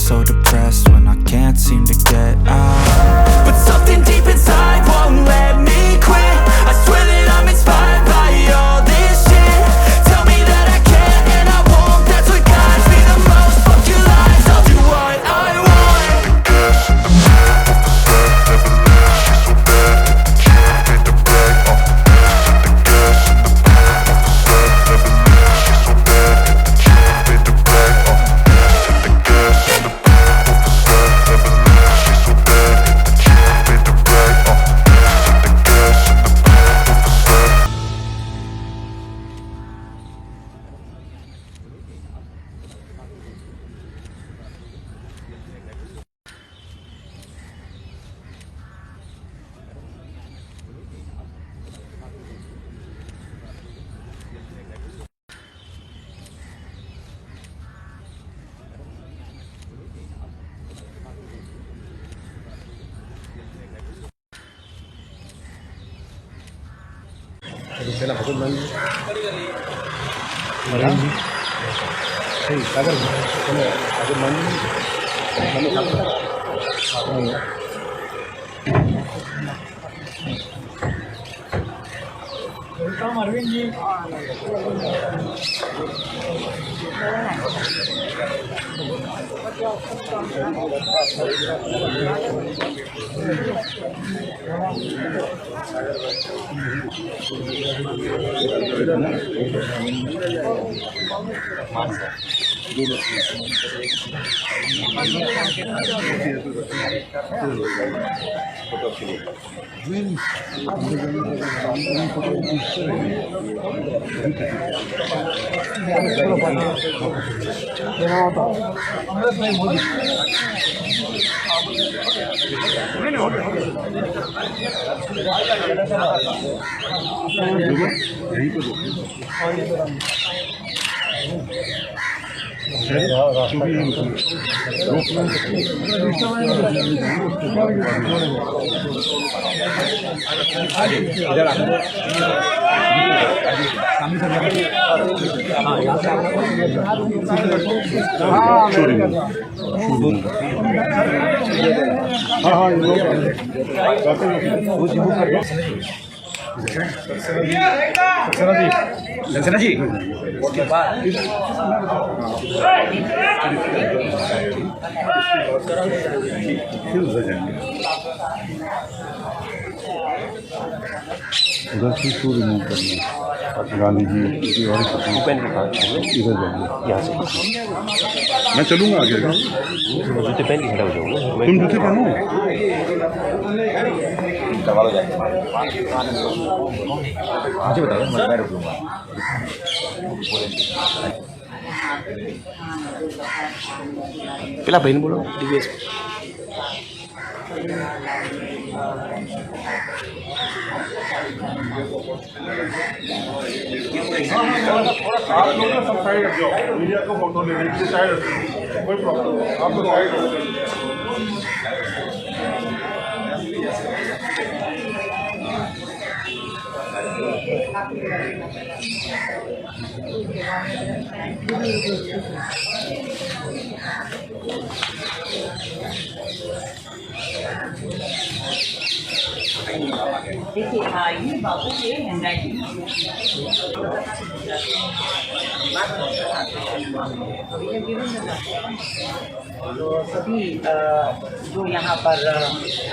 so depressed when I can't seem to get out. But something deep inside won't let me quit. I swear that I'm inspired by all this shit. Tell me that I can't and I won't. That's what guides me the most. Fuck your lies, I'll do what I want. Gas in the middle of the set, never leave. She's so bad that the can't beat the brag. Hit the gas in the middle of the set, never leave. She's so bad that the can't beat the brag. Hit the gas in the middle of the set, never leave. She's so bad that the can't beat the brag. Hit the gas in the middle of the set. Saxena ji उसके बाद उधर से शू remove करना गांधी जी और pen के साथ इधर जाएंगे यहाँ से मैं चलूँगा आगे जूते पहन के खड़ा हो जाऊँगा तुम जूते पहनो करवा लो जाएगा मुझे बताओ मैं रुक लूँगा पहला बहन बोलो डीवीएस आप लोग ना सब साइड हट जाओ मीडिया को फोटो ले लीजिए साइड हट जाओ कोई प्रॉब्लम आप लोग साइड हट जाओ देखिए ये बाबू के हैंडराइटिंग तो सभी जो यहाँ पर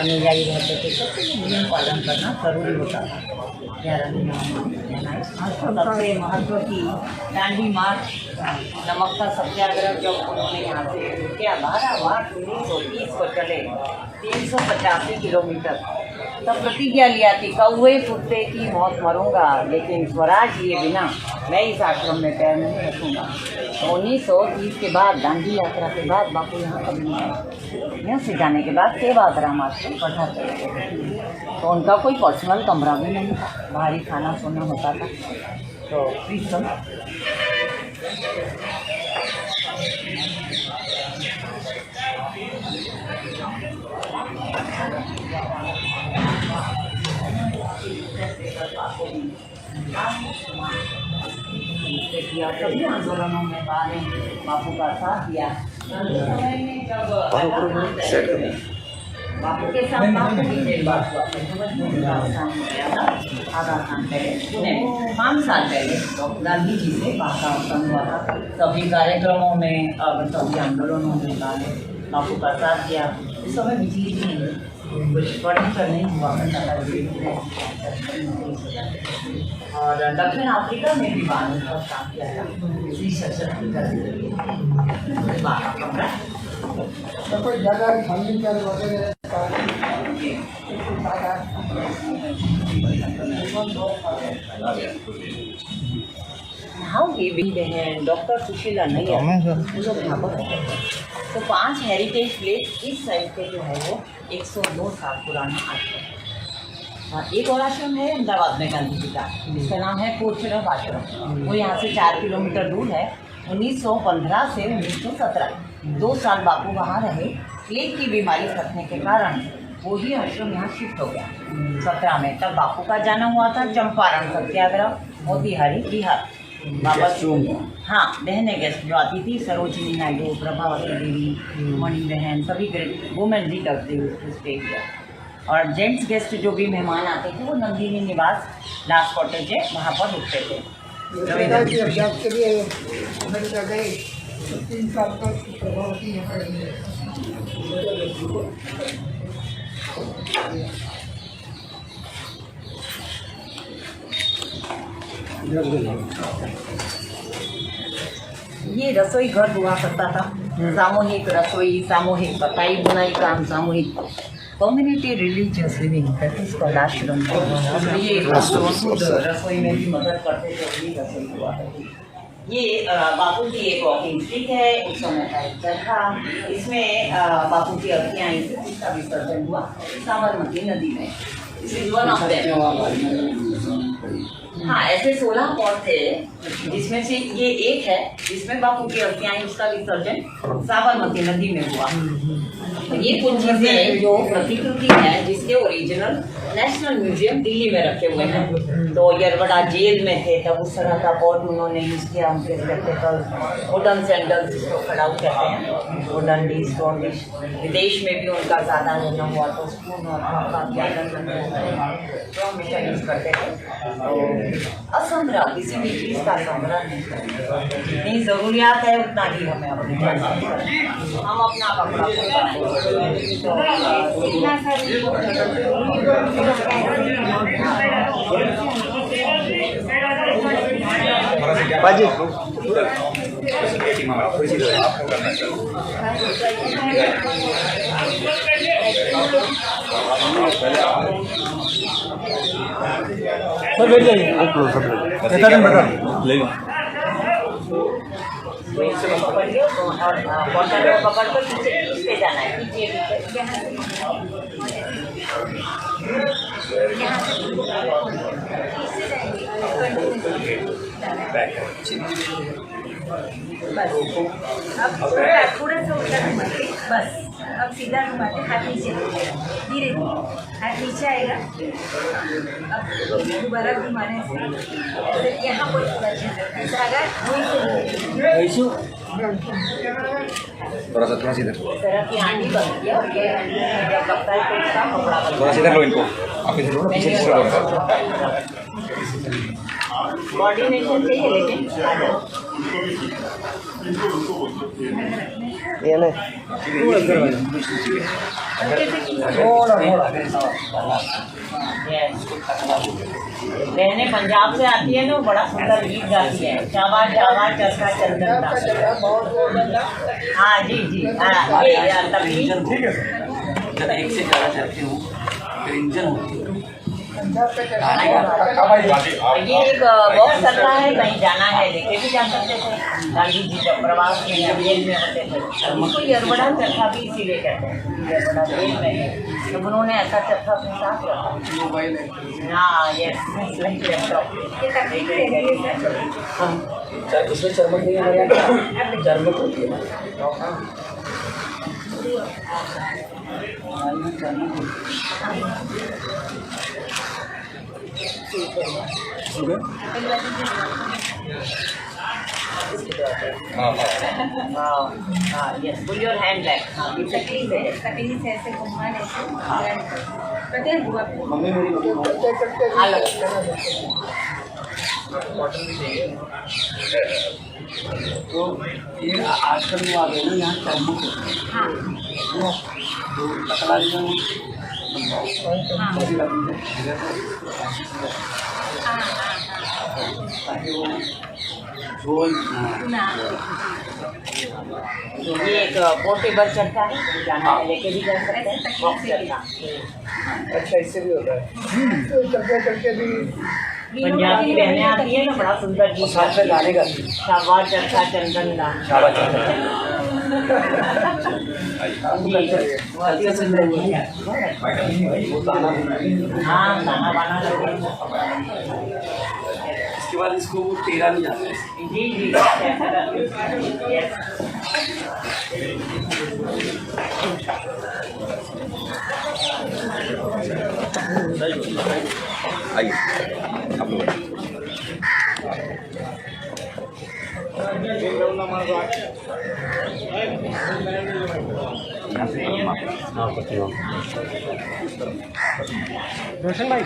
अनुयायी रहते थे सबसे नियम पालन करना जरूरी होता था 11 सबसे महत्व की दांडी मार्च नमक का सत्याग्रह जब उन्होंने यहाँ से क्या 12 मार्च 1930 को चले 385 किलोमीटर तब प्रतिज्ञा लिया थी कौवे कुत्ते की मौत मरूंगा लेकिन स्वराज लिए बिना मैं इस आश्रम में पैर नहीं रखूँगा। तो 1930 के बाद दांडी यात्रा के बाद बापू यहाँ कभी नहीं आए। यहाँ से जाने के बाद सेवाग्राम आश्रम पढ़ा चले तो उनका कोई पर्सनल कमरा भी नहीं था, बाहरी खाना सोना होता था। तो प्लीज सम किया सभी आंदोलनों में बापू का साथ दिया। बापू के साथ बापू की डेट बात हुआ आधा साल पहले पुणे में 5 साल पहले गांधी जी से वार्तालाप हुआ था। सभी कार्यक्रमों में सभी आंदोलनों में बापू का साथ किया। इस समय बिजली नहीं कुछ फर्नीचर नहीं हुआ करता था और दक्षिण अफ्रीका में भी बानों का काम किया था इसी सशक्तिकरण के लिए। तो कोई जगह फर्नीचर वगैरह हाँ ये भी बहन डॉक्टर सुशीला नहीं है वो लोग यहाँ पर रहते हैं। तो 5 हेरिटेज प्लेस इस साइड पे जो है वो 102 साल पुराना आश्रम है। हाँ एक और आश्रम है अहमदाबाद में गांधी जी का जिसका नाम है कोचरब आश्रम। वो यहाँ से 4 किलोमीटर दूर है। 1915 से 1917 2 साल बापू वहाँ रहे। प्लेग की बीमारी फटने के कारण वो ही आश्रम यहाँ शिफ्ट हो गया। 17 में तब बापू का जाना हुआ था चंपारण सत्याग्रह मोतिहारी बिहार। वापस हाँ बहनें गेस्ट जो आती थी सरोजिनी नायडू प्रभावती देवी मणि बहन सभी वुमेन भी करते हुए स्टे किया। और जेंट्स गेस्ट जो भी मेहमान आते थे वो नंदिनी निवास लास्ट कॉटेज है वहाँ पर रुकते थे। अभ्यास के लिए अमेरिका गए 3 साल तक प्रभावती यहाँ पर रही। ये रसोई घर हुआ करता था। सामूहिक रसोई सामूहिक पकाई बुनाई काम सामूहिक कम्युनिटी रिलीजियस लिविंग कॉल्ड आश्रम। ये रसोई में भी मदद करते थे रसोई हुआ करती। ये बापू की एक वॉकिंग स्टिक है उस समय का एक चरखा। इसमें बापू की अर्थियाँ आई थी जिसका विसर्जन हुआ साबरमती नदी में। हाँ ऐसे 16 पॉट थे जिसमें से ये एक है जिसमें बापू की अर्थियाँ आई उसका विसर्जन साबरमती नदी में हुआ। तो ये कुछ चीज़ें जो प्रतिकृति है जिसके ओरिजिनल नेशनल म्यूजियम दिल्ली में रखे हुए हैं। तो यरवड़ा जेल में थे तब उस तरह का पॉट उन्होंने यूज़ किया। उनके स्पेक्टिकल वुडन सैंडल्स जिसको खड़ाऊ कहते हैं वुडन डिश स्टोन डिश। विदेश में भी उनका ज़्यादा रहना हुआ तो स्पून और तो हमेशा यूज़ करते थे। तो असंग्रह किसी भी चीज़ का संग्रह नहीं करते। जितनी ज़रूरियात है उतना ही हमें अपने हम अपना कपड़ा बाजी सर बैठ जाइए पकड़िए और बॉटल पकड़ कर पीछे जाना है। पीछे बस अब थोड़ा सा उल्टा घुमाते बस। अब सीधा घुमाते हाथ नीचे धीरे धीरे हाथ नीचे आएगा। अब दोबारा घुमाने से यहाँ कोई धागा थोड़ा सीधा इस तरह की आंटी बनती है और ये जब लगता है तो इसका कपड़ा थोड़ा सीधा लो इनको आप इधर लो ना पीछे से लो कोऑर्डिनेशन चाहिए लेकिन ये ले बहनें पंजाब से आती है ना बड़ा सुंदर गीत गाती है चावा चावा चरखा चंदन का। हाँ जी जी हाँ ये तभी जब एक से ज़्यादा चलते हो फिर इंजन होती है। ये एक बॉक्स चलता है कहीं जाना है लेके भी जा सकते थे। गांधी जी जब प्रवास में जेल में होते थे उसको यरवड़ा चरखा भी इसीलिए कहते हैं यरवड़ा जेल में तो उन्होंने ऐसा चरखा अपने साथ रखा। मोबाइल है हाँ यस लैपटॉप इसमें चरमक नहीं आ रहा चरमक होती है हाँ yes pull your hand back हाँ कटिंग से ऐसे घुमाने से पता है हुआ मम्मी मेरी तो ये आजकल वो आ गए ना यहाँ चौमुख हाँ तो पतला जो ताकि वो झोल ना ये एक पोर्टेबल चरखा है जाना है लेके भी जा सकते हैं बॉक्स चरखा अच्छा इससे भी होता है तो चलते चलते भी पंजाबी बहनें आती है ना बड़ा सुंदर गीत साथ में गाने का शाबाश चरखा चंदन दान शाबाश बहुत सुंदर गीत है हाँ गाना वाना लगे इसके बाद इसको वो तेरा नहीं आता है जी जी ऐसा करके यस आइए आप लोग रोशन भाई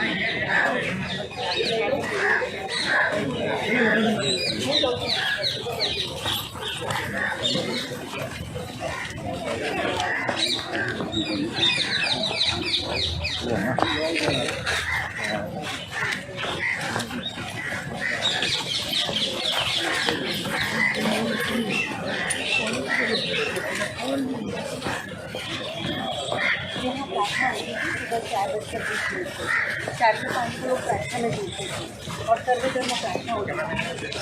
यहाँ प्रार्थना होती थी सुबह 4 से 5 लोग प्रार्थना में जुड़ते थे और सर्वधर्म प्रार्थना होती थी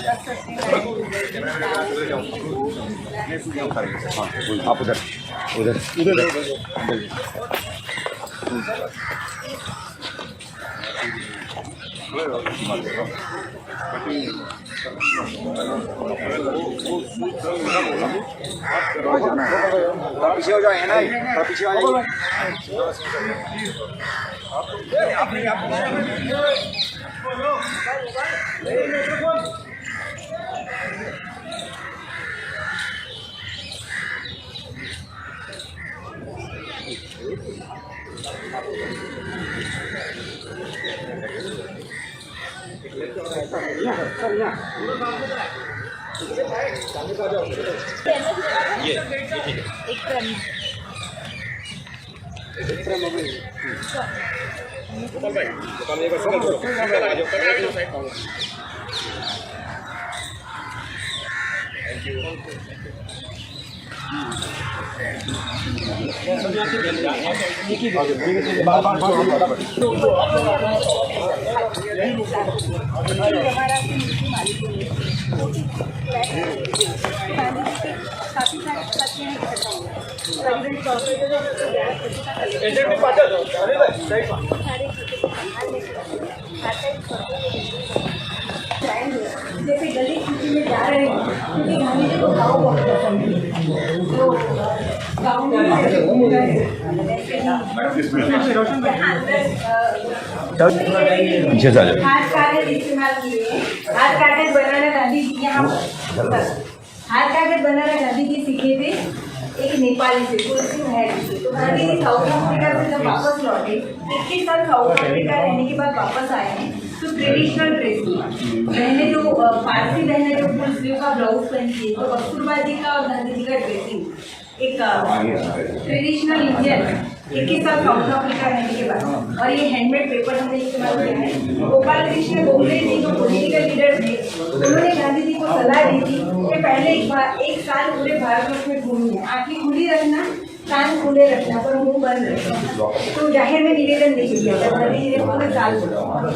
10 आप उधर उधर उधर पीछे हो जाए ना पीछे आ जाइए काफी सारे साथियों ने इकट्ठा हुआ करीबन 100 जैसे गली छुट्टी में जा रहे हैं क्योंकि गांधी जी को गाँव बहुत पसंद है तो गाँव में पीछे से आ जाओ हाथ कागज इस्तेमाल किए हाथ कागज बनाना गांधी जी यहाँ हाथ कागज बनाना गांधी जी सीखे थे एक नेपाली से कुलसिंह हैरी से तो गांधी जी साउथ अफ्रीका से जब वापस लौटे 21 साल साउथ अफ्रीका रहने के बाद वापस आए हैं तो ट्रेडिशनल ड्रेस बहने जो फारसी बहने जो फुल स्लीव का ब्लाउज पहनती है तो कस्तूरबा जी का और गांधी जी का ड्रेसिंग एक ट्रेडिशनल इंडियन 21 साल साउथ अफ्रीका रहने के बाद और ये हैंडमेड पेपर हमने इस्तेमाल किया है गोपाल कृष्ण गोखले जी जो पॉलिटिकल लीडर थे उन्होंने गांधी जी को सलाह दी थी कि पहले एक साल पूरे भारतवर्ष में घूमिए आंखें खुली रखना कान खुले रखना पर मुंह बंद रखना तो जाहिर में निवेदन नहीं किया था गांधी जी ने पूरे साल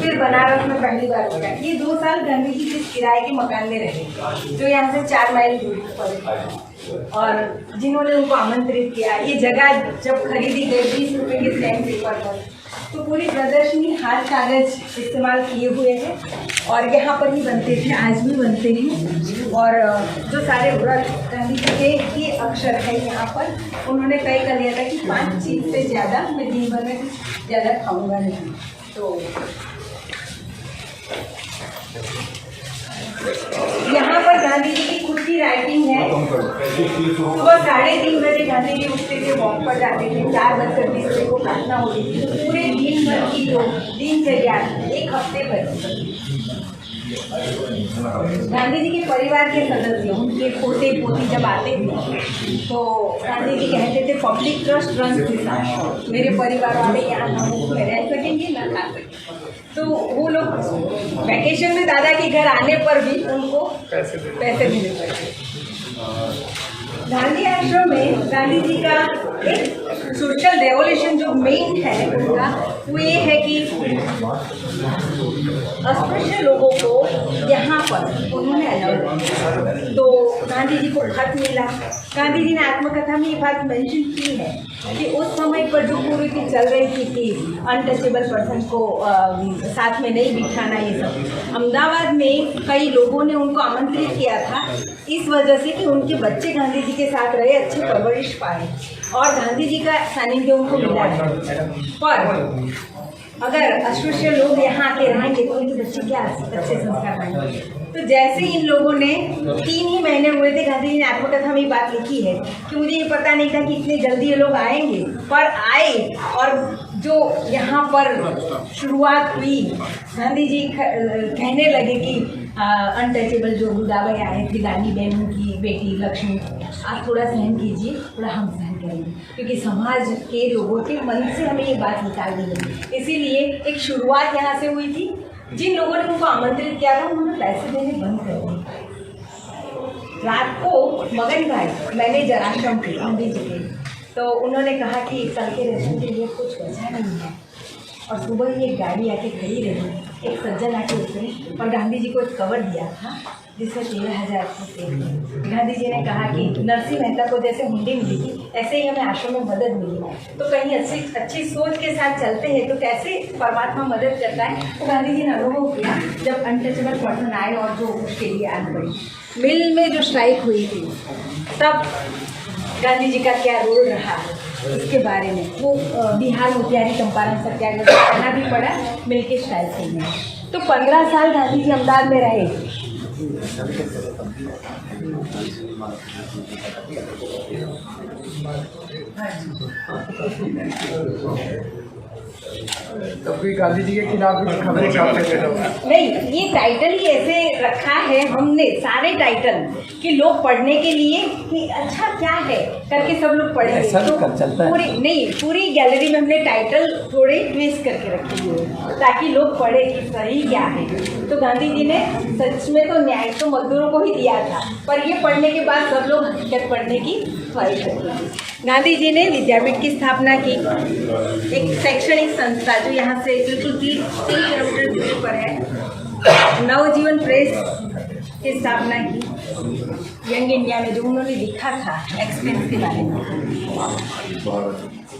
फिर बनारस में पहली बार होगा ये 2 साल गांधी जी जिस किराए के मकान में रहे जो यहाँ से 4 माइल दूरी पर और जिन्होंने उनको आमंत्रित किया ये जगह जब खरीदी गई 20 रुपये के स्टैम्प पेपर पर तो पूरी प्रदर्शनी हाथ कागज इस्तेमाल किए हुए हैं और यहाँ पर ही बनते थे आज भी बनते हैं और जो सारे गांधी जी के ये अक्षर है यहाँ पर उन्होंने तय कर लिया था कि 5 चीज़ से ज़्यादा मैं दिन भर में कुछ ज़्यादा खाऊंगा नहीं तो यहाँ पर गांधी जी की खुद की राइटिंग है। सुबह 3:30 बजे गांधी जी उठते थे, वॉक पर जाते थे, 4:20 को प्रार्थना होती थी। तो पूरे दिन भर की जो दिनचर्या एक हफ्ते भर गांधी जी के परिवार के सदस्य, उनके पोते पोती जब आते थे तो गांधी जी कहते थे public trust run this house. मेरे परिवार वाले यहाँ ना रह सकेंगे ना खा सकेंगे। तो वो लोग वैकेशन में दादा के घर आने पर भी उनको पैसे देने पड़ते। गांधी आश्रम में गांधी जी का एक सोशल रेवोल्यूशन जो मेन है उनका, वो ये है कि अस्पृश्य लोगों को यहाँ पर उन्होंने अलाउ किया। तो गांधी जी को खत मिला। गांधी जी ने आत्मकथा में ये बात मेंशन की है कि उस समय पर जो कुरीति चल रही थी कि अनटचेबल पर्सन को साथ में नहीं बिठाना, ये सब अहमदाबाद में कई लोगों ने उनको आमंत्रित किया था इस वजह से कि उनके बच्चे गांधी जी के साथ रहे, अच्छी परवरिश पाए और गांधी जी का सानिध्य उनको मिला है। पर अगर अस्पृश्य लोग यहाँ आके रहेंगे तो उनके बच्चे क्या अच्छे संस्कार पाएंगे। तो जैसे इन लोगों ने 3 ही महीने हुए थे, गांधी जी ने आत्मकथा में बात लिखी है कि मुझे ये पता नहीं था कि इतने जल्दी ये लोग आएंगे, पर आए। और जो यहाँ पर शुरुआत हुई, गांधी जी कहने लगे कि अनटचेबल जो बुढ़ाबाई आए थे, गांधी बहन की बेटी लक्ष्मी, आप थोड़ा सहन कीजिए, थोड़ा हम सहन करेंगे, क्योंकि समाज के लोगों के मन से हमें ये बात निकालनी है। इसीलिए एक शुरुआत यहाँ से हुई थी। जिन लोगों ने उनको आमंत्रित किया था उन्होंने पैसे देने बंद कर दिए। रात को मगन भाई मैनेजर आश्रम के गांधी जी के, तो उन्होंने कहा कि कल के रेशन के लिए कुछ बचा नहीं है। और सुबह ही एक गाड़ी आके खड़ी रही, एक सज्जन आके उतरे और गांधी जी को एक कवर दिया था जिसमें 13,000 थे। गांधी जी ने कहा कि नरसिंह मेहता को जैसे हुंडी मिली थी ऐसे ही हमें आश्रम में मदद मिली। तो कहीं अच्छी सोच के साथ चलते हैं तो कैसे परमात्मा मदद करता है। तो गांधी जी ने अनुभव किया जब अनटचेबल पर्सन आए और जो उसके लिए आन पड़ी। मिल में जो स्ट्राइक हुई थी तब गांधी जी का क्या रोल रहा इसके बारे में, वो बिहार मोतिहारी चंपारण सत्याग्रह करना भी पड़ा मिल के स्ट्राइक से में। तो 15 साल गांधी जी अहमदाबाद में रहे। तो कोई गांधी जी के खिलाफ भी खबरें छापते थे लोग? नहीं, ये टाइटल ही ऐसे रखा है हमने, सारे टाइटल कि लोग पढ़ने के लिए कि अच्छा क्या है करके सब लोग पढ़ेंगे। तो पूरी गैलरी में हमने टाइटल थोड़े ट्विस्ट करके रखे हुए ताकि लोग पढ़े कि सही क्या है। तो गांधी जी ने सच में तो न्याय तो मजदूरों को ही दिया था, पर ये पढ़ने के बाद सब लोग हकीकत पढ़ने की ख्वाहिश रखते थे। गांधी जी ने विद्यापीठ की स्थापना की, एक शैक्षणिक संस्था जो यहाँ से बिल्कुल 3 किलोमीटर दूरी पर है। नवजीवन प्रेस की स्थापना की यंग इंडिया में, जो उन्होंने लिखा था एक्सपेंस के बारे में।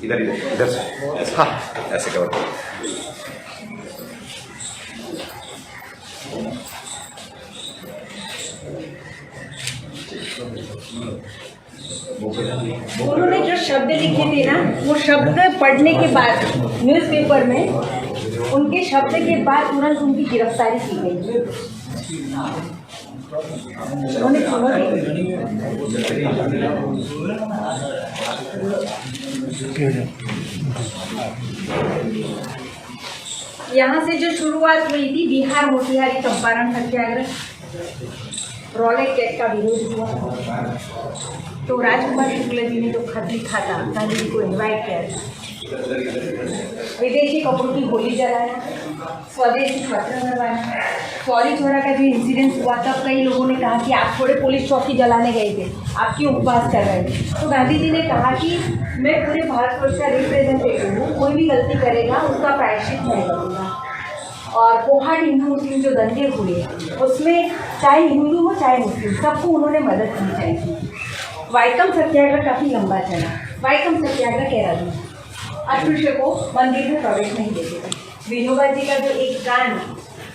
इधर से हाँ ऐसे कवर करो। उन्होंने जो शब्द लिखे थे ना, वो शब्द पढ़ने के बाद न्यूज़पेपर में उनके शब्द के बाद तुरंत उनकी गिरफ्तारी की गई। यहाँ से जो शुरुआत हुई थी बिहार मोतिहारी चंपारण सत्याग्रह, रॉलेट एक्ट का विरोध हुआ। तो राजकुमार शुक्ला जी ने जो खत लिखा था, गांधी जी को इनवाइट किया था, विदेशी कपड़ों की होली जलाया, स्वदेशी पत्र बनवाया। चौरी चौरा का जो इंसिडेंस हुआ तब कई लोगों ने कहा कि आप थोड़े पुलिस चौकी जलाने गए थे, आप क्यों उपवास कर रहे थे। तो गांधी जी ने कहा कि मैं पूरे भारतवर्ष का रिप्रेजेंटेटिव हूँ, कोई भी गलती करेगा उसका प्रायश्चित मैं करूँगा। और कोहाट हिंदू मुस्लिम जो दंगे हुए उसमें चाहे हिंदू हो चाहे मुस्लिम, सबको उन्होंने मदद की चाहिए। वाइकम सत्याग्रह काफ़ी लंबा चला। वाइकम सत्याग्रह कह रहा था अस्पृश्य को मंदिर में प्रवेश नहीं देते थे। विनोबा जी का जो एक कांड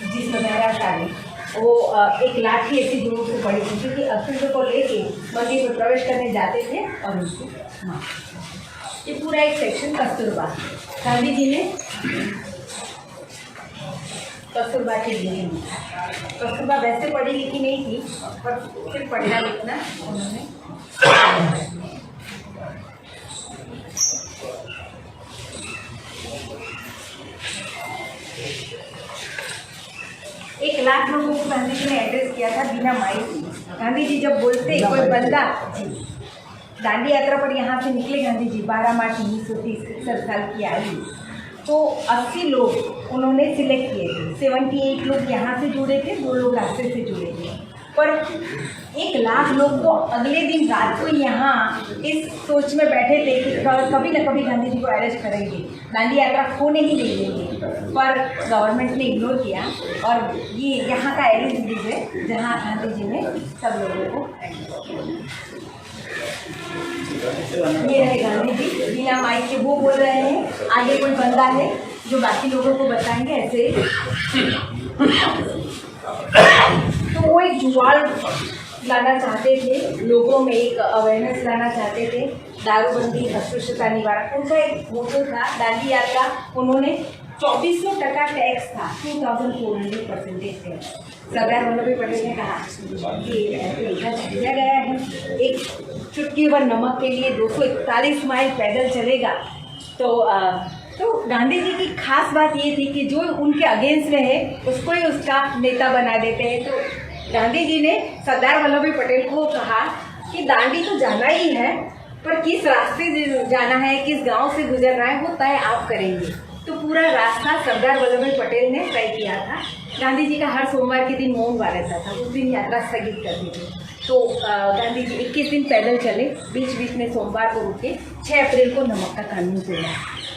जिस वगैरह कांड, वो एक लाठी ऐसी दूर से पड़ी थी क्योंकि अस्पृश्य को लेके मंदिर में प्रवेश करने जाते थे और उसको मार। ये पूरा एक सेक्शन कस्तूरबा। गांधी जी ने कस्तूरबा के लिए ही। कस्तूरबा वैसे पढ़ी लिखी नहीं थी, पर फिर पढ़ना लिखना उन्होंने। एक लाख लोगों को गांधी जी ने एड्रेस किया था बिना माइक। गांधी जी जब बोलते कोई बंदा दांडी यात्रा पर यहाँ से निकले गांधी जी 12 मार्च 1930 साल की आयु, तो 80 लोग उन्होंने सिलेक्ट किए थे। 78 लोग यहाँ से जुड़े थे, 2 लोग रास्ते से जुड़े थे, पर 1 लाख लोग तो अगले दिन रात को यहाँ इस सोच में बैठे थे कि कभी न कभी गांधी जी को अरेस्ट करेंगे, दांडी यात्रा होने ही नहीं देंगे। पर गवर्नमेंट ने इग्नोर किया और ये यहाँ का एलिस ब्रिज है जहाँ गांधी जी ने सब लोगों को अरेस्ट किया। ये रहे गांधी जी बिना माइक के वो बोल रहे हैं। आगे कोई बंदा है जो बाकी लोगों को बताएंगे ऐसे। तो वो एक जुगाड़ लाना चाहते थे, लोगों में एक अवेयरनेस लाना चाहते थे, दारूबंदी, अस्पृश्यता निवारण। उनका एक मोटो था दांडी यात्रा। उन्होंने 2400% टैक्स था, 2400% टैक्स। सरदार वल्लभ भाई पटेल ने कहा कि ऐसा दिया गया है, एक चुटकी भर नमक के लिए 241 माइल पैदल चलेगा। तो गांधी जी की खास बात ये थी कि जो उनके अगेंस्ट रहे उसको ही उसका नेता बना देते हैं। तो गांधी जी ने सरदार वल्लभ भाई पटेल को कहा कि दांडी तो जाना ही है, पर किस रास्ते से जाना है, किस गांव से गुजरना है, वो तय आप करेंगे। तो पूरा रास्ता सरदार वल्लभ भाई पटेल ने तय किया था। गांधी जी का हर सोमवार के दिन मौन रहता था, उस दिन यात्रा स्थगित कर दी थी। तो गांधी जी 21 दिन पैदल चले, बीच बीच में सोमवार को रुके। 6 अप्रैल को नमक का कानून तोड़ा,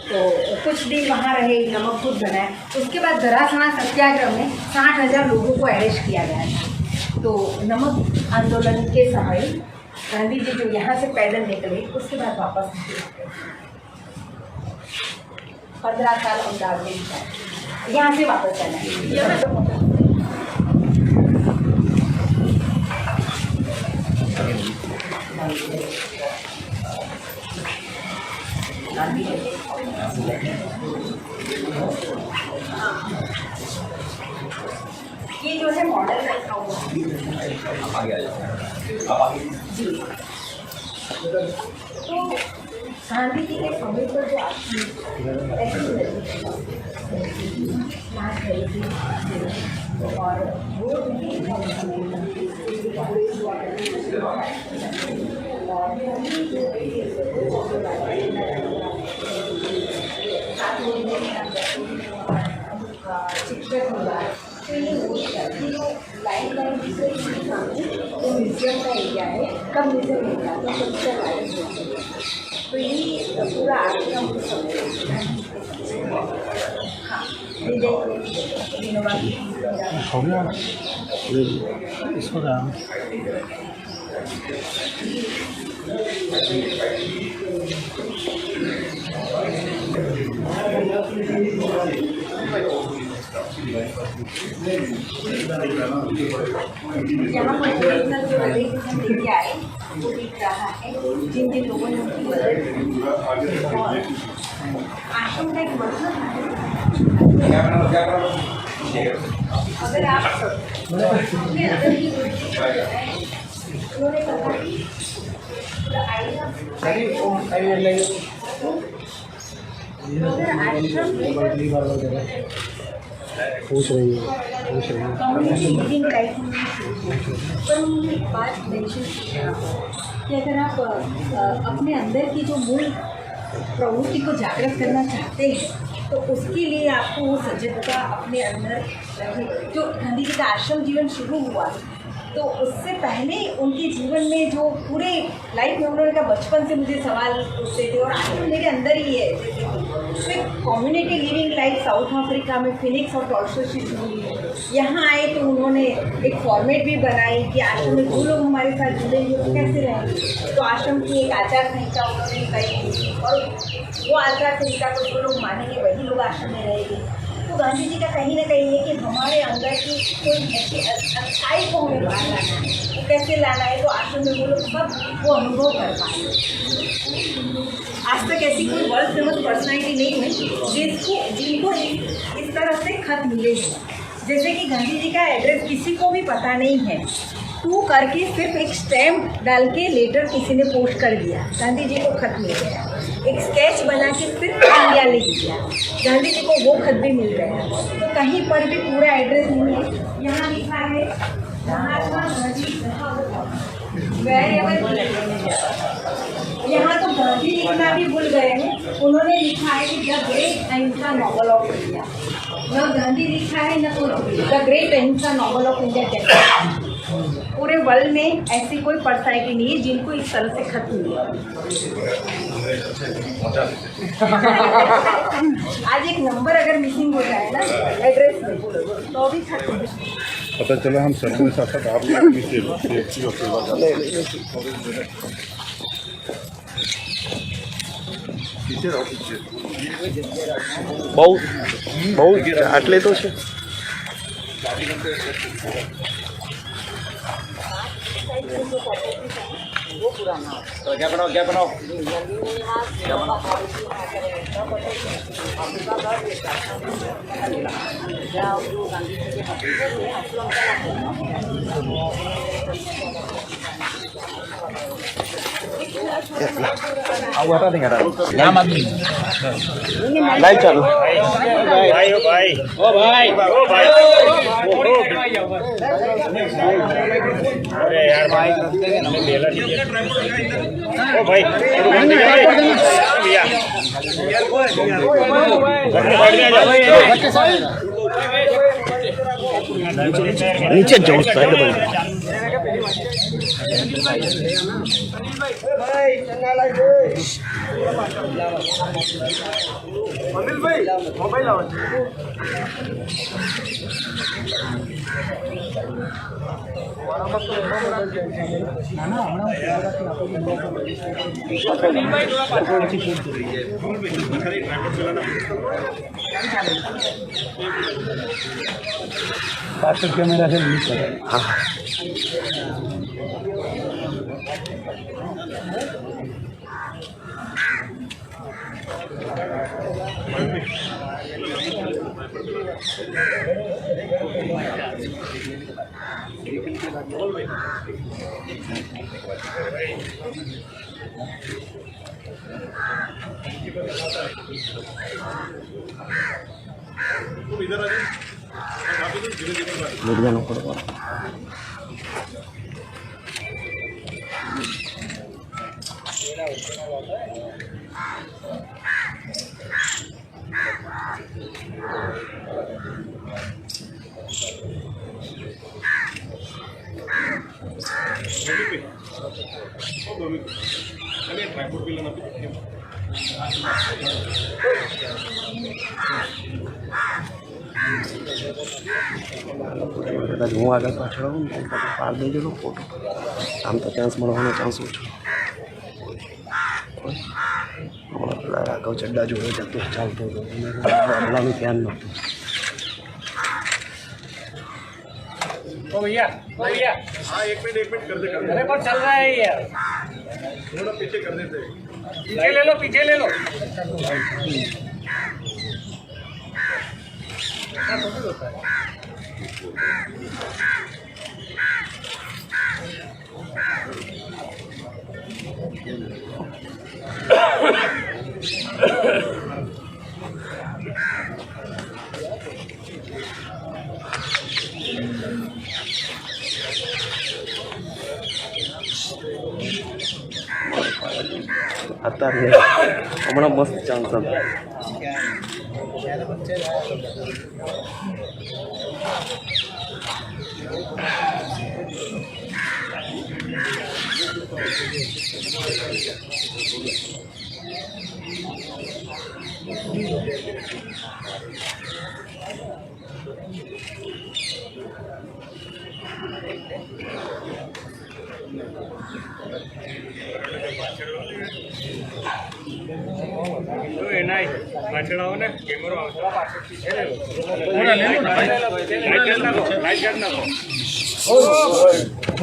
तो कुछ दिन वहाँ रहे, नमक खुद बनाया। उसके बाद धरासना सत्याग्रह में 60,000 लोगों को अरेस्ट किया गया था। तो नमक आंदोलन के समय गांधी जी जो यहाँ से पैदल निकले, उसके बाद वापस 15 साल अमदावाद में यहाँ से वापस आना है। ये जो है मॉडल रखा हुआ है जी। तो गांधी जी के समय पर जो और वो शिक्षक हुआ, तो ये लाइन तो म्यूजियम का एरिया है। कब म्यूजियम एरिया तो कल्चर आर्ट, तो ये पूरा आश्रम हाँ हो गया इसको क्या यहाँ पर ओरिजिनल जो रजिस्ट्रेशन लेके आए वो दिख रहा है, जिन जिन लोगों ने उनकी मदद। आश्रम का एक मतलब अगर आप अपने अंदर की उन्होंने कहा पूछ रही है कम्युनिटी लाइफ में पर उन्होंने एक बात मेंशन किया कि अगर आप अपने अंदर की जो मूल प्रवृत्ति को जागृत करना चाहते हैं तो उसके लिए आपको वो सजगता अपने अंदर जो गांधी जी का आश्रम जीवन शुरू हुआ तो उससे पहले उनके जीवन में जो पूरे लाइफ में उन्होंने कहा बचपन से मुझे सवाल पूछते थे और आज मेरे अंदर ही है। फिर community living life south Africa में फिनिक्स और टॉल्स्टॉय से शुरू हुई। यहाँ आए तो उन्होंने एक फॉर्मेट भी बनाई कि आश्रम में जो लोग हमारे साथ जुड़े हुए वो कैसे रहेंगे। तो आश्रम की एक आचार संहिता उन्होंने तय और वो आचार संहिता को जो लोग मानेंगे वही लोग आश्रम में रहेंगे। तो गांधी जी का कहीं ना कहीं है कि हमारे अंदर की कोई ऐसी अच्छाई को हमें बाहर लाना है, वो कैसे लाना है। तो आश्रम में वो लोग सब वो अनुभव कर पाए। आज तक ऐसी कोई वर्ल्ड फेमस पर्सनैलिटी नहीं हुई जिनको इस तरह से खत मिले हैं। जैसे कि गांधी जी का एड्रेस किसी को भी पता नहीं है, टू करके सिर्फ एक स्टैम्प डाल के लेटर किसी ने पोस्ट कर दिया, गांधी जी को खत मिल गया। एक स्केच बना के सिर्फ इंडिया लिख दिया, गांधी जी को वो खत भी मिल गया। तो कहीं पर भी पूरा एड्रेस नहीं है। यहाँ लिखा है महात्मा गांधी, यहाँ तो गांधी लिखना भी भूल गए हैं। उन्होंने लिखा है कि द ग्रेट अहिंसा नॉवल ऑफ इंडिया, न गांधी लिखा है न कुछ, द ग्रेट अहिंसा नॉवल ऑफ इंडिया। पूरे वर्ल्ड में ऐसी कोई पर्सनैलिटी नहीं है जिनको इस तरह से खत मिले। आज एक नंबर अगर मिसिंग हो जाए ना एड्रेस में तो भी खत मिले। पता चला हम सब में साथ आप लोग भी सेवा पीछे रहो, पीछे બહુ આટલે તો છે. तो क्या बनाओ aku ada tinggal nama live चालू भाई अरे यार भाई ओ भाई नीचे जाओ साइड में अनिल भाई मोबाइल आओ कैमरा से हाँ जाना पड़ेगा कदाच हूँ आगे पाछड़ हूँ पार देजो लो फोटो आम तो चांस મળવાનો ચાન્સ ઓછો પેલા રાઘવ ચડ્ડા જોડે જતો ચાલતો હતો પેલાનું ધ્યાન નહોતું ओ भैया हाँ एक मिनट कर दे अरे कौन चल रहा है यार थोड़ा पीछे कर देते पीछे ले लो અત્યારે હમણાં મસ્ત ચાન્સ હતો પાછળ આવો ને કેમેરો આવશે પાછળ પીછે લે લો લાઈટ કાઢ નાખો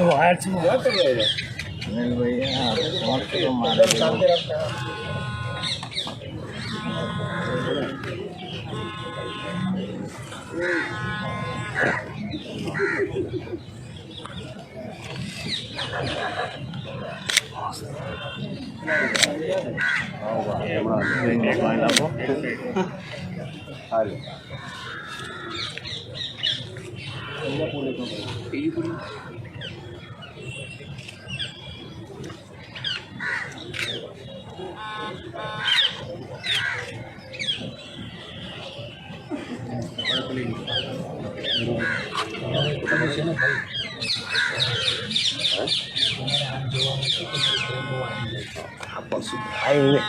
ઓ આ છે વાત કરે ભાઈ હા મસ્ત મારે શાંતિ રાખતા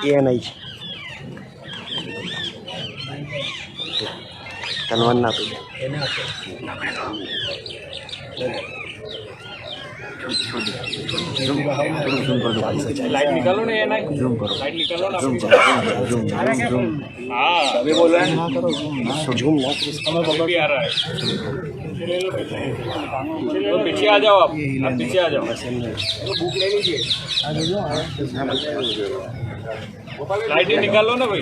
એ નહીં કન્વન ના પી लाइट निकालो ना, ये ना जूम करो, लाइट निकालो ना, जूम हाँ अभी बोल रहे हैं झूम ना भी आ रहा है। तो पीछे आ जाओ, आप पीछे आ जाओ, भूख ले लीजिए, लाइट निकालो ना भाई।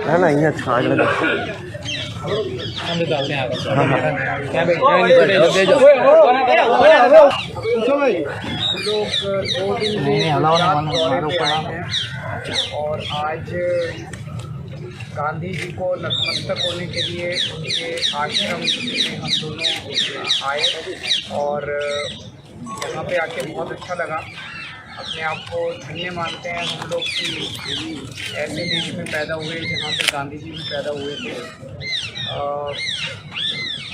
है ना यहाँ छाड़ लगा और आज गांधी जी को नतमस्तक होने के लिए उनके आश्रम में हम दोनों आए और यहाँ पे आके बहुत अच्छा लगा। अपने आप को धन्य मानते हैं हम लोग कि ऐसे देश में पैदा हुए जहाँ पे गांधी जी भी पैदा हुए थे।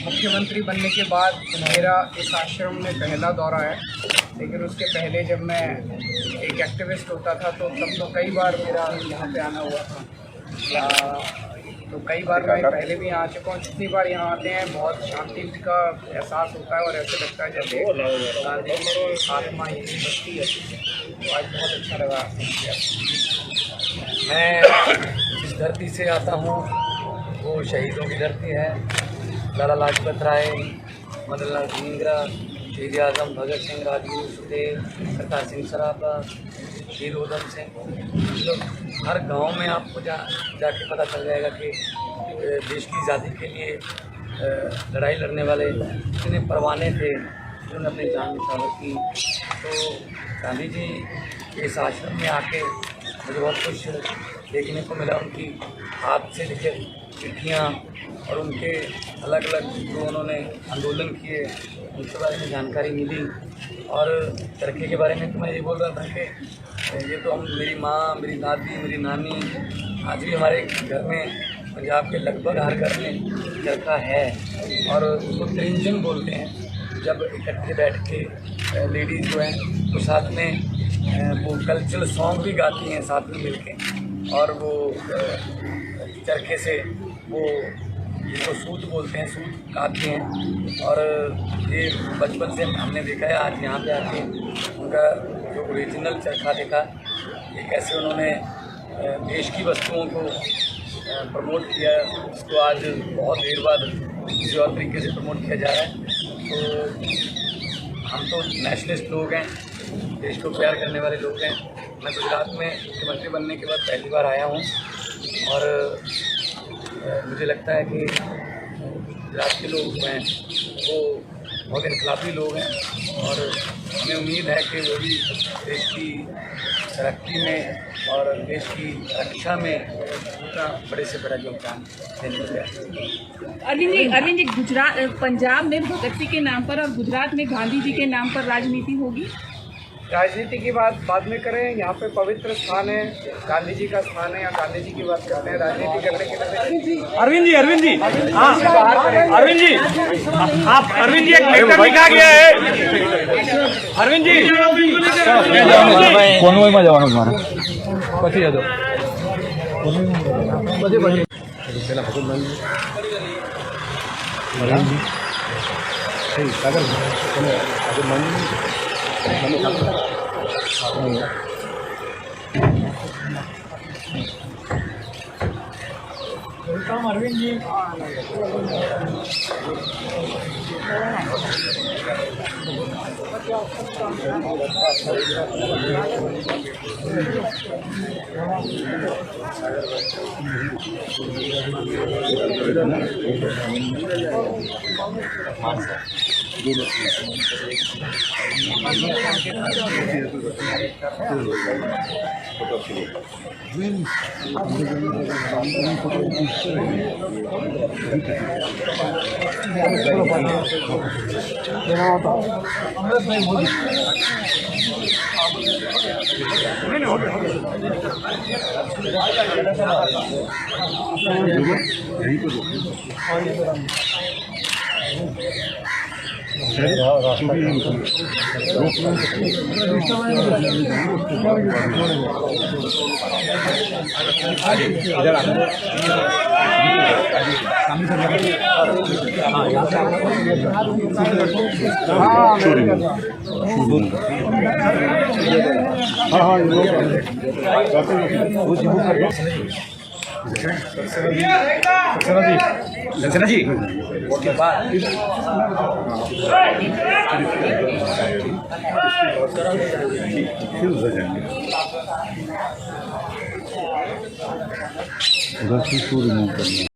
मुख्यमंत्री बनने के बाद मेरा इस आश्रम में पहला दौरा है, लेकिन उसके पहले जब मैं एक एक्टिविस्ट होता था तो तब तो कई बार मेरा यहाँ पे आना हुआ था। तो कई बार मैं पहले भी यहाँ आ चुका हूँ। जितनी बार यहाँ आते हैं बहुत शांति का एहसास होता है और ऐसे लगता है जैसे गांधी जी की आत्मा यही बसती है। तो आज बहुत अच्छा लगा। मैं जिस धरती से आता हूँ वो शहीदों की धरती है। लाला लाजपत राय, मदन लाल धिंगरा, शहीद आजम भगत सिंह, राजगुरु सुखदेव, करतार सिंह सराफा, वीर उधम सिंह। तो हर गांव में आपको जाके पता चल जाएगा कि देश की आज़ादी के लिए लड़ाई लड़ने वाले कितने परवाने थे जिन्होंने अपनी जान न्यौछावर की। तो गांधी जी के इस आश्रम में आके मुझे बहुत कुछ देखने को मिला। उनकी हाथ से लिखे चिट्ठियाँ और उनके अलग अलग जो उन्होंने आंदोलन किए उनके बारे में जानकारी मिली। और चरखे के बारे में तो मैं ये बोल रहा था कि ये तो हम मेरी माँ, मेरी दादी, मेरी नानी, आज भी हमारे घर में पंजाब के लगभग हर घर में चरखा है। और उसको त्रिंजन बोलते हैं। जब इकट्ठे बैठ के लेडीज़ जो हैं वो साथ में वो कल्चरल सॉन्ग भी गाती हैं साथ में मिलके, और वो चरखे से वो जिसको सूत बोलते हैं सूत गाती हैं। और ये बचपन से हमने देखा है। आज यहाँ पे आके उनका जो ओरिजिनल चरखा देखा, ये कैसे उन्होंने देश की वस्तुओं को प्रमोट किया, इसको आज बहुत देर बाद किसी और तरीके से प्रमोट किया जा रहा है। तो हम तो नेशनलिस्ट लोग हैं, देश को प्यार करने वाले लोग हैं। मैं गुजरात में मुख्यमंत्री बनने के बाद पहली बार आया हूँ और मुझे लगता है कि गुजरात के लोग हैं वो बहुत इनकलाबी लोग हैं और हमें उम्मीद है कि वो भी देश की तरक्की में और देश की रक्षा में उनका बड़े से बड़ा योगदान देने लगा। अरविंद जी, गुजरात पंजाब में भगत सिंह के नाम पर और गुजरात में गांधी जी के नाम पर राजनीति होगी? राजनीति की बात बाद में करें, यहाँ पे पवित्र स्थान है, गांधी जी का स्थान है, या गांधी जी की बात करते हैं। राजनीति करने के लिए अरविंद जी हाँ अरविंद जी आप अरविंद जी एक लेटर लिखा गया है अरविंद जी કોન્વોયમાં જવાનું મારે પછી જજો પેલા ભગવાન अरविंद जी सक्सेना जी उसके बाद उधर से रिमूव करना